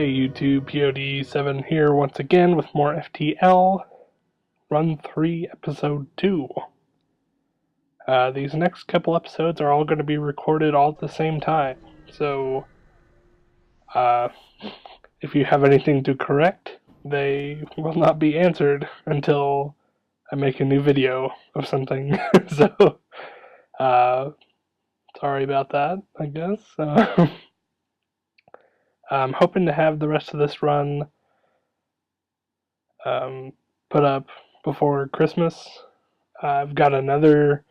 Hey YouTube, POD7 here once again with more FTL, Run 3, Episode 2. These next couple episodes are all going to be recorded all at the same time, so if you have anything to correct, they will not be answered until I make a new video of something, so sorry about that, I guess. I'm hoping to have the rest of this run put up before Christmas. I've got another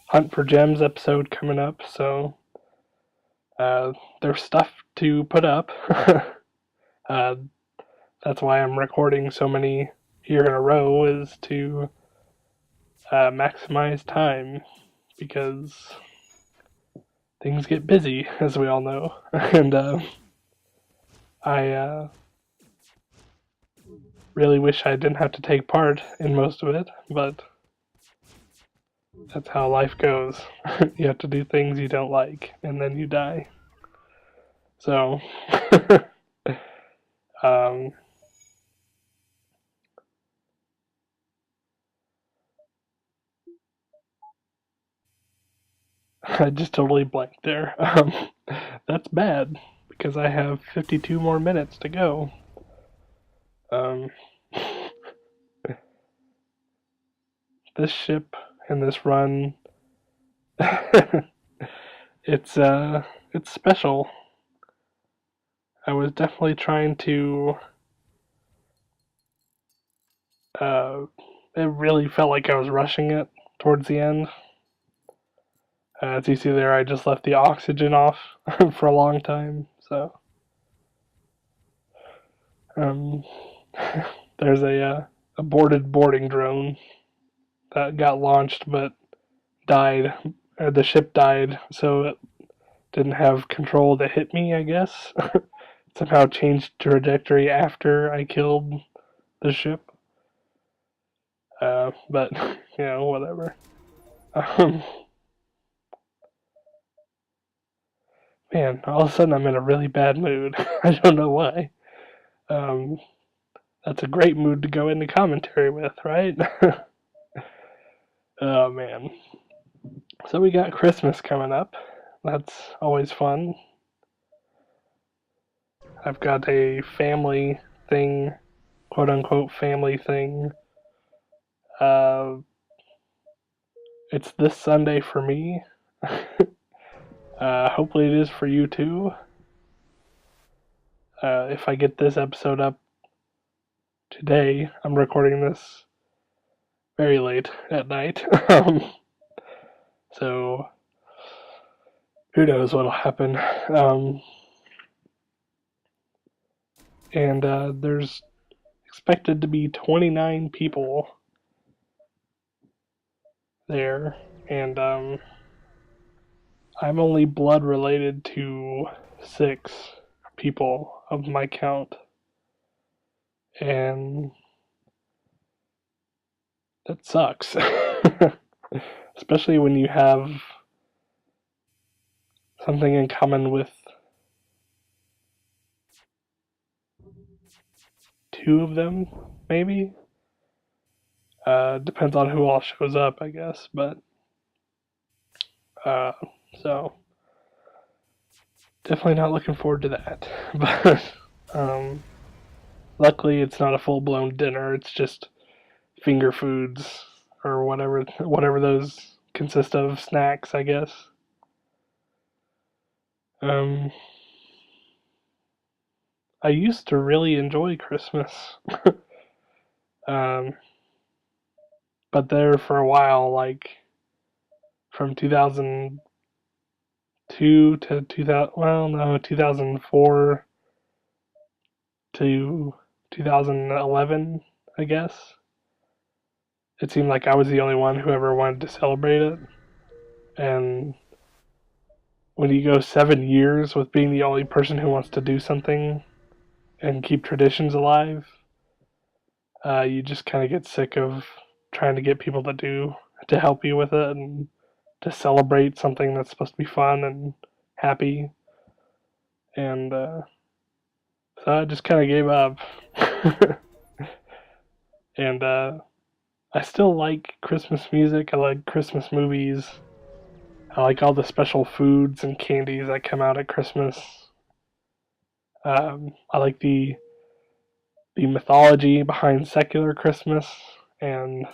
Hunt for Gems episode coming up, so there's stuff to put up. That's why I'm recording so many here in a row, is to maximize time, because things get busy, as we all know, and I really wish I didn't have to take part in most of it, but that's how life goes. You have to do things you don't like, and then you die. So, I just totally blanked there. That's bad, because I have 52 more minutes to go. This ship and this run, it's special. I was definitely trying to, it really felt like I was rushing it towards the end. As you see there, I just left the oxygen off for a long time, so there's a aborted boarding drone that got launched but died, or the ship died, so it didn't have control to hit me, I guess. Somehow changed trajectory after I killed the ship. But, you know, whatever. Man, all of a sudden I'm in a really bad mood. I don't know why. That's a great mood to go into commentary with, right? Oh, man. So we got Christmas coming up. That's always fun. I've got a family thing, quote unquote family thing. It's this Sunday for me. Hopefully it is for you too. If I get this episode up today, I'm recording this very late at night. So who knows what'll happen. And there's expected to be 29 people there, and I'm only blood related to 6 people of my count, and that sucks. Especially when you have something in common with 2 of them, maybe? Depends on who all shows up, I guess, but so definitely not looking forward to that. But luckily it's not a full-blown dinner, it's just finger foods or whatever those consist of, snacks, I guess. I used to really enjoy Christmas. But there for a while, like from 2002 to 2004 to 2011, I guess. It seemed like I was the only one who ever wanted to celebrate it. And when you go 7 years with being the only person who wants to do something and keep traditions alive, you just kind of get sick of trying to get people to help you with it and to celebrate something that's supposed to be fun and happy. And So I just kind of gave up. And I still like Christmas music. I like Christmas movies. I like all the special foods and candies that come out at Christmas. I like the mythology behind secular Christmas and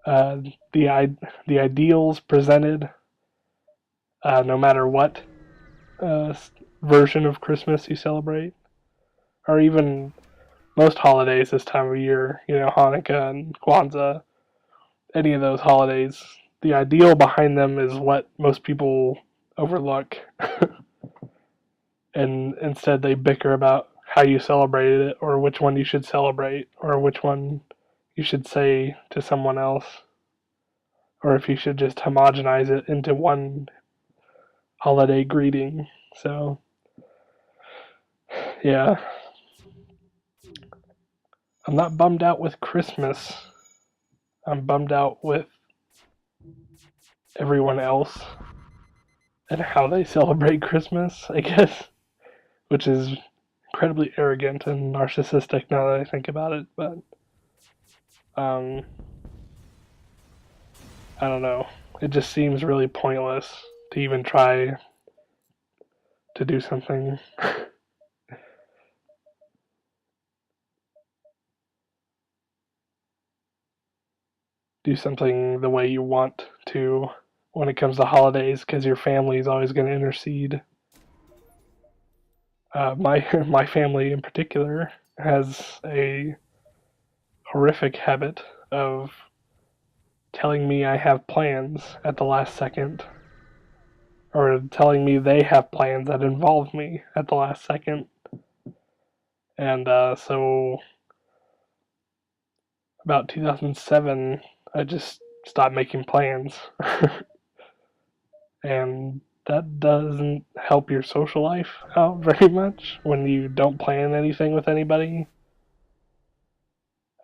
uh, the the ideals presented, no matter what uh, version of Christmas you celebrate, or even most holidays this time of year. You know, Hanukkah and Kwanzaa, any of those holidays. The ideal behind them is what most people overlook, and instead they bicker about how you celebrated it, or which one you should celebrate, or which one you should say to someone else, or if you should just homogenize it into one holiday greeting. So, yeah, I'm not bummed out with Christmas. I'm bummed out with everyone else and how they celebrate Christmas, I guess, which is incredibly arrogant and narcissistic now that I think about it. But um, I don't know. It just seems really pointless to even try to do something. Do something the way you want to when it comes to holidays, because your family is always going to intercede. My my family in particular has a horrific habit of telling me I have plans at the last second, or telling me they have plans that involve me at the last second. And so about 2007, I just stopped making plans. And that doesn't help your social life out very much when you don't plan anything with anybody.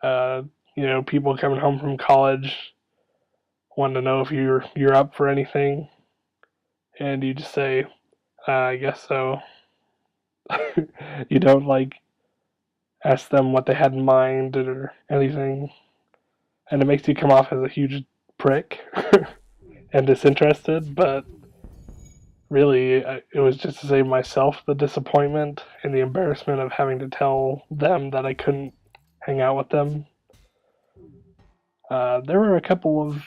Uh, you know, people coming home from college want to know if you're up for anything, and you just say, "I guess so." You don't like ask them what they had in mind or anything, and it makes you come off as a huge prick and disinterested. But really, it was just to save myself the disappointment and the embarrassment of having to tell them that I couldn't hang out with them. There were a couple of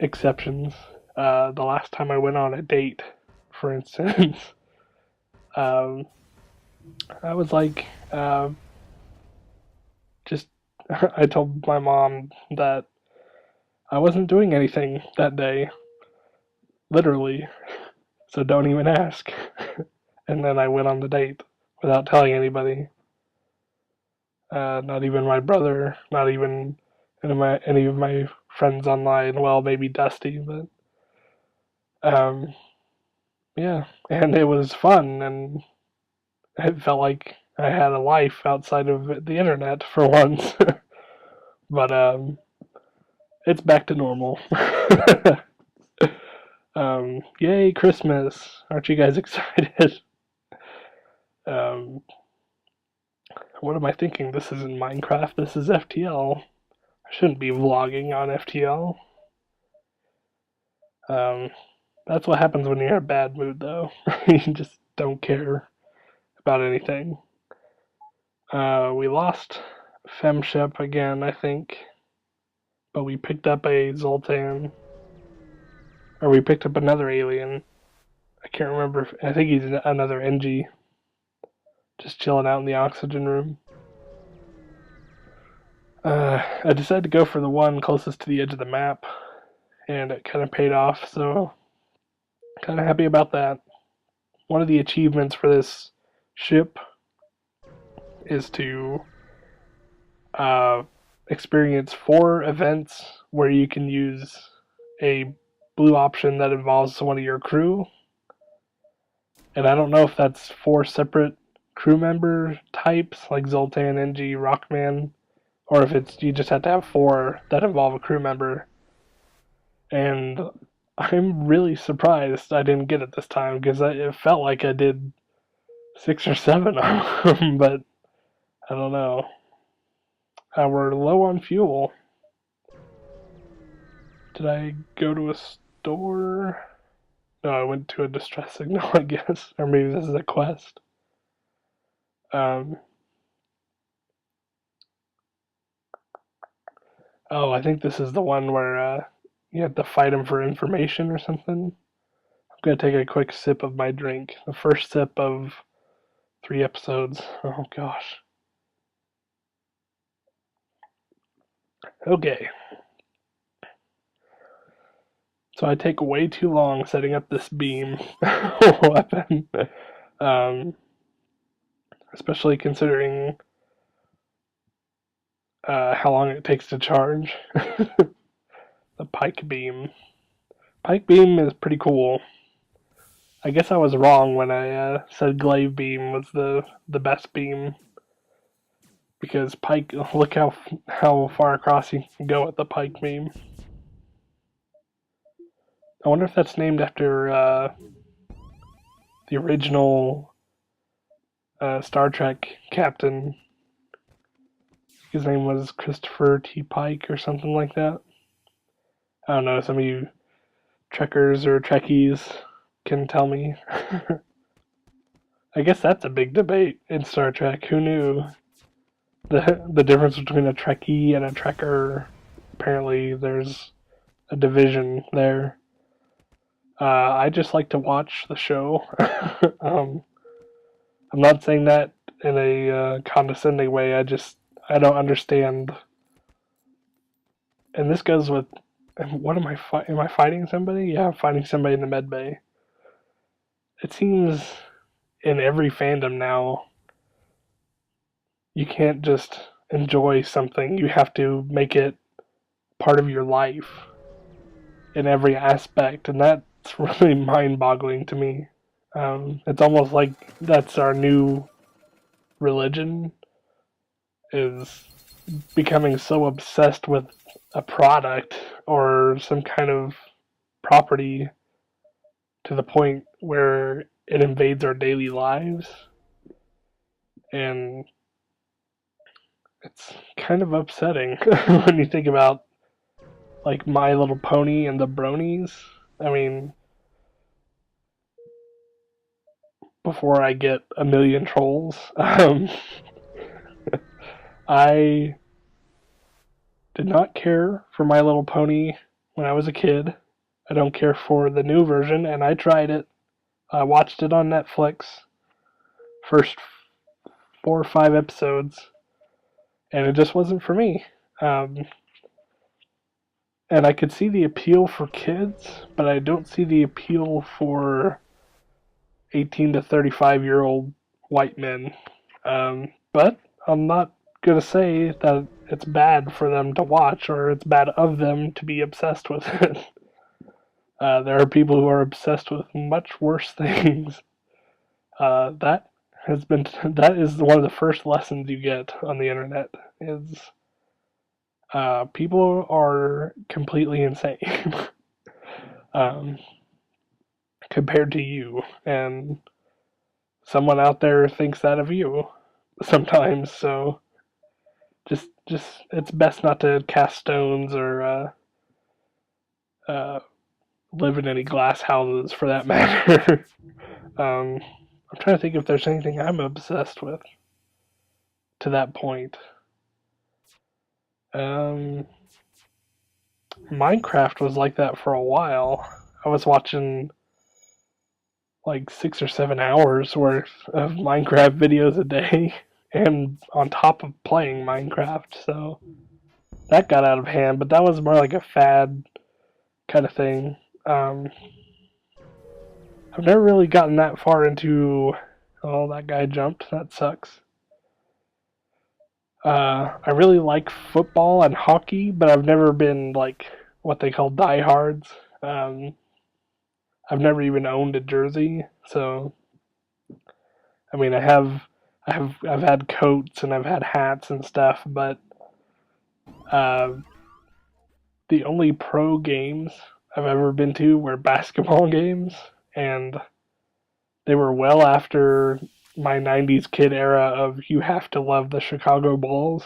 exceptions. The last time I went on a date, for instance, um, I was like, just I told my mom that I wasn't doing anything that day, literally, so don't even ask. And then I went on the date without telling anybody, not even my brother, not even any of my friends online. Well, maybe Dusty, but yeah, and it was fun, and it felt like I had a life outside of the internet for once. But it's back to normal. Yay, Christmas! Aren't you guys excited? Um, what am I thinking? This isn't Minecraft. This is FTL. I shouldn't be vlogging on FTL. Um, that's what happens when you're in a bad mood, though. You just don't care about anything. We lost Femship again, I think, but we picked up a Zoltan, or we picked up another alien. I can't remember. I think he's another NG, just chilling out in the oxygen room. I decided to go for the one closest to the edge of the map, and it kind of paid off, so kind of happy about that. One of the achievements for this ship is to uh, experience 4 events where you can use a blue option that involves one of your crew. And I don't know if that's 4 separate crew member types, like Zoltan, NG, Rockman, or if it's you just have to have 4 that involve a crew member. And I'm really surprised I didn't get it this time, because it felt like I did 6 or 7 of them, but I don't know. We're low on fuel. Did I go to a store? No, I went to a distress signal, I guess. Or maybe this is a quest. Oh, I think this is the one where you have to fight him for information or something. I'm gonna take a quick sip of my drink. The first sip of 3 episodes. Oh gosh. Okay. So I take way too long setting up this beam weapon. Especially considering how long it takes to charge. The pike beam. Pike beam is pretty cool. I guess I was wrong when I said glaive beam was the best beam, because pike. Look how far across you can go with the pike beam. I wonder if that's named after the original Star Trek captain. His name was Christopher T. Pike or something like that. I don't know. Some of you Trekkers or Trekkies can tell me. I guess that's a big debate in Star Trek. Who knew the difference between a Trekkie and a Trekker? Apparently, there's a division there. I just like to watch the show. I'm not saying that in a condescending way. I don't understand. And this goes with, what am I am I fighting somebody? Yeah, I'm fighting somebody in the med bay. It seems in every fandom now, you can't just enjoy something. You have to make it part of your life in every aspect, and that's really mind-boggling to me. It's almost like that's our new religion, is becoming so obsessed with a product or some kind of property to the point where it invades our daily lives. And it's kind of upsetting when you think about like My Little Pony and the Bronies. I mean, before I get a million trolls, I did not care for My Little Pony when I was a kid. I don't care for the new version, and I tried it. I watched it on Netflix. First 4 or 5 episodes, and it just wasn't for me. And I could see the appeal for kids, but I don't see the appeal for 18 to 35-year-old white men. But I'm not going to say that it's bad for them to watch, or it's bad of them to be obsessed with it. There are people who are obsessed with much worse things. That is one of the first lessons you get on the internet, is people are completely insane compared to you, and someone out there thinks that of you sometimes. So just it's best not to cast stones or live in any glass houses, for that matter. I'm trying to think if there's anything I'm obsessed with to that point. Minecraft was like that for a while. I was watching like 6 or 7 hours worth of Minecraft videos a day, and on top of playing Minecraft, so that got out of hand, but that was more like a fad kind of thing. I've never really gotten that far into, oh, that guy jumped, that sucks. I really like football and hockey, but I've never been like what they call diehards. I've never even owned a jersey, so I mean, I've had coats and I've had hats and stuff, but the only pro games I've ever been to were basketball games, and they were well after my 90s kid era of you have to love the Chicago Bulls.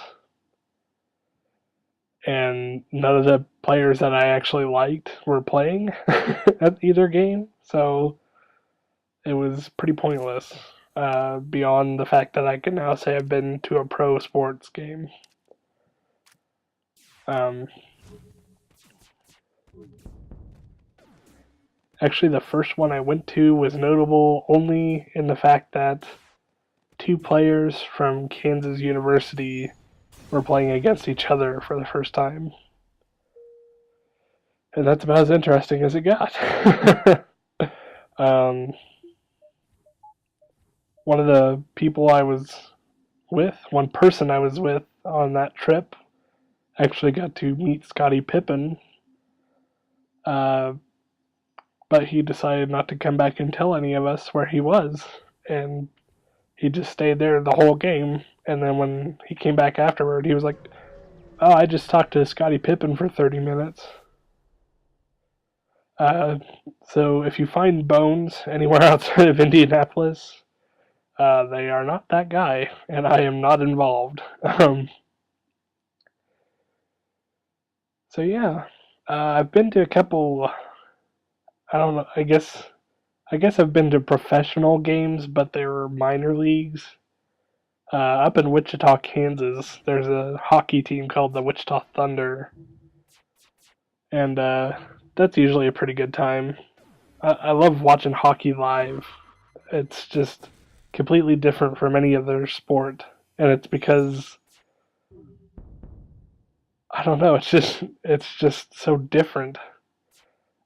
And none of the players that I actually liked were playing at either game. So it was pretty pointless. Beyond the fact that I can now say I've been to a pro sports game. Actually, the first one I went to was notable only in the fact that two players from Kansas University were playing against each other for the first time. And that's about as interesting as it got. One of the people I was with, one person I was with on that trip, actually got to meet Scottie Pippen. But he decided not to come back and tell any of us where he was. And he just stayed there the whole game. And then when he came back afterward, he was like, "Oh, I just talked to Scottie Pippen for 30 minutes." So if you find bones anywhere outside of Indianapolis, they are not that guy, and I am not involved. So yeah, I've been to a couple. I don't know. I guess I've been to professional games, but they were minor leagues. Up in Wichita, Kansas, there's a hockey team called the Wichita Thunder, and that's usually a pretty good time. I love watching hockey live. It's just completely different from any other sport, and it's because I don't know. It's just so different.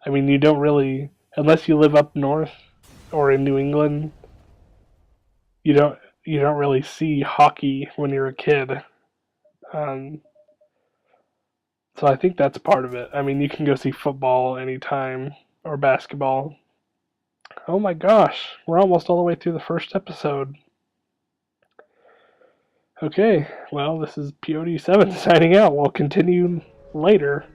I mean, you don't really, unless you live up north or in New England, you don't you don't really see hockey when you're a kid. Um, so I think that's part of it. I mean, you can go see football anytime or basketball. Oh my gosh, we're almost all the way through the first episode. Okay, well, this is POD7 signing out. We'll continue later.